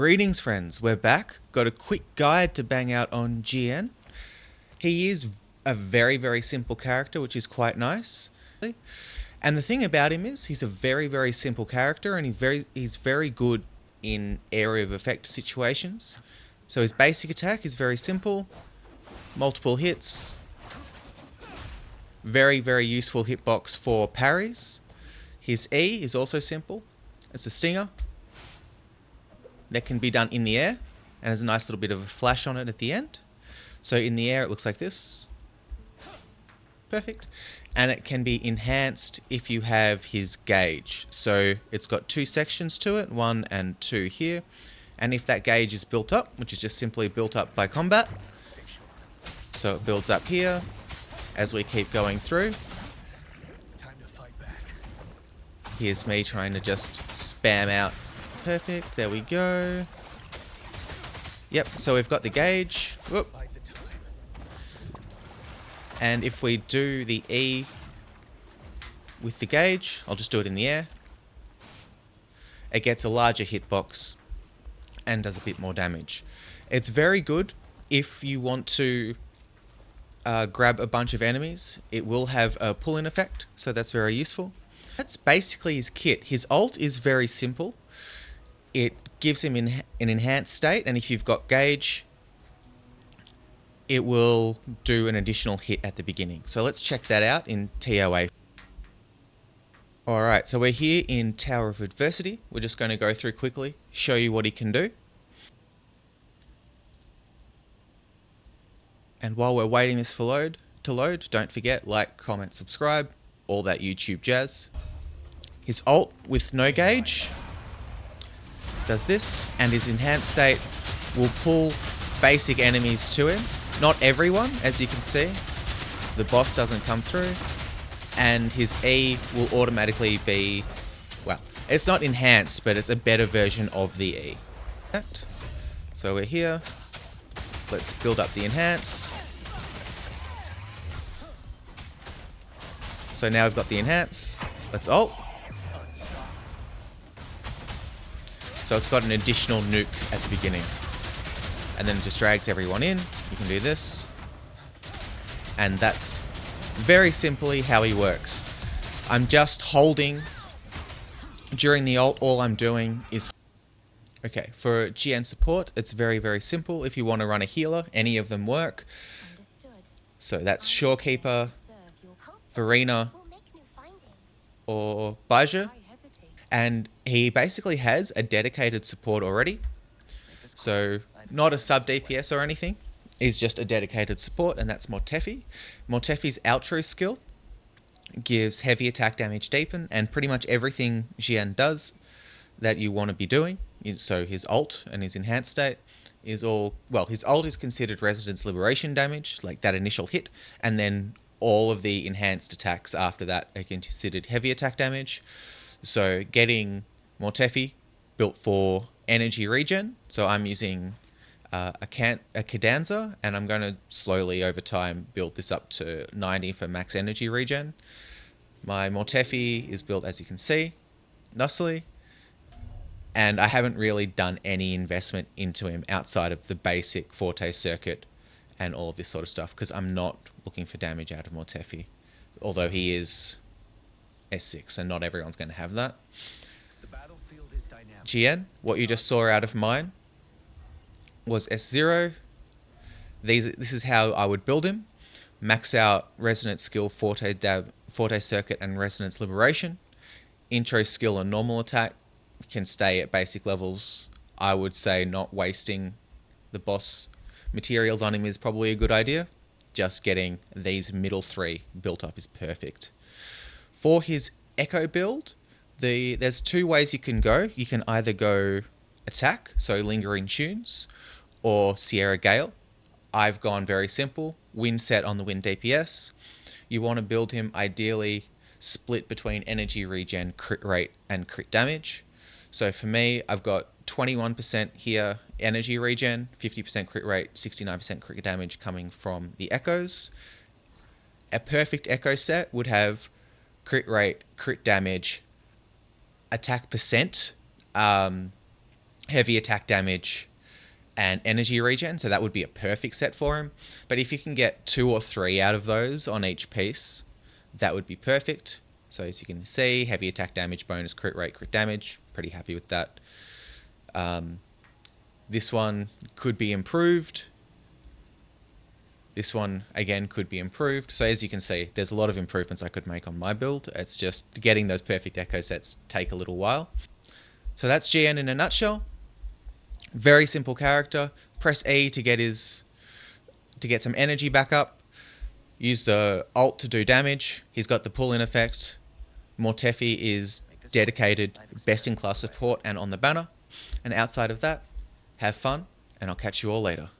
Greetings friends, we're back. Got a quick guide to bang out on Jiyan. He is a very simple character, which is quite nice. And the thing about him is he's a very simple character, and he's very good in area of effect situations. So his basic attack is very simple, multiple hits, very useful hitbox for parries. His E is also simple. It's a stinger that can be done in the air and has a nice little bit of a flash on it at the end. So in the air it looks like this. Perfect. And it can be enhanced if you have his gauge. So it's got two sections to it, 1 and 2 here. And if that gauge is built up, which is just simply built up by combat, so it builds up here as we keep going through. Here's me trying to just spam out. Perfect, there we go. Yep, so we've got the gauge. Whoop. And if we do the E with the gauge, I'll just do it in the air. It gets a larger hitbox and does a bit more damage. It's very good if you want to grab a bunch of enemies. It will have a pull-in effect, so that's very useful. That's basically his kit. His ult is very simple. It gives him an enhanced state, and if you've got gauge, it will do an additional hit at the beginning. So let's check that out in TOA. Alright, so we're here in Tower of Adversity. We're just going to go through quickly, show you what he can do. And while we're waiting this to load, don't forget, like, comment, subscribe, all that YouTube jazz. His ult with no gauge does this, and his enhanced state will pull basic enemies to him. Not everyone, as you can see. The boss doesn't come through. And his E will automatically be, well, it's not enhanced, but it's a better version of the E. So we're here. Let's build up the enhance. So now we've got the enhance. Let's ult. So it's got an additional nuke at the beginning. And then it just drags everyone in. You can do this. And that's very simply how he works. I'm just holding. During the ult, all I'm doing is... Okay, for GN support, it's very simple. If you want to run a healer, any of them work. So that's Shorekeeper, Verena, or Baja. And he basically has a dedicated support already. So not a sub DPS or anything. He's just a dedicated support, and that's Mortefi. Mortefi's outro skill gives heavy attack damage deepen, and pretty much everything Jiyan does that you want to be doing. So his ult and his enhanced state is all... Well, his ult is considered Residence Liberation damage, like that initial hit, and then all of the enhanced attacks after that are considered heavy attack damage. So getting Mortefi built for energy regen. So I'm using a Cadenza, and I'm going to slowly over time build this up to 90 for max energy regen. My Mortefi is built, as you can see, thusly. And I haven't really done any investment into him outside of the basic Forte circuit and all of this sort of stuff, because I'm not looking for damage out of Mortefi. Although he is S6, and not everyone's going to have that. Jiyan, what you just saw out of mine was S0. This is how I would build him. Max out Resonance skill, Forte circuit, and Resonance Liberation. Intro skill and normal attack can stay at basic levels. I would say not wasting the boss materials on him is probably a good idea. Just getting these middle three built up is perfect. For his Echo build, there's two ways you can go. You can either go attack, so Lingering Tunes, or Sierra Gale. I've gone very simple, wind set on the wind DPS. You want to build him ideally split between energy regen, crit rate, and crit damage. So for me, I've got 21% here energy regen, 50% crit rate, 69% crit damage coming from the echoes. A perfect echo set would have crit rate, crit damage, attack percent, heavy attack damage, and energy regen, so that would be a perfect set for him. But if you can get 2 or 3 out of those on each piece, that would be perfect. So as you can see, heavy attack damage, bonus crit rate, crit damage, pretty happy with that. This one could be improved. This one, again, could be improved. So as you can see, there's a lot of improvements I could make on my build. It's just getting those perfect echo sets take a little while. So that's Jiyan in a nutshell. Very simple character. Press E to get some energy back up. Use the alt to do damage. He's got the pull-in effect. Mortefi is dedicated, best-in-class support and on the banner. And outside of that, have fun, and I'll catch you all later.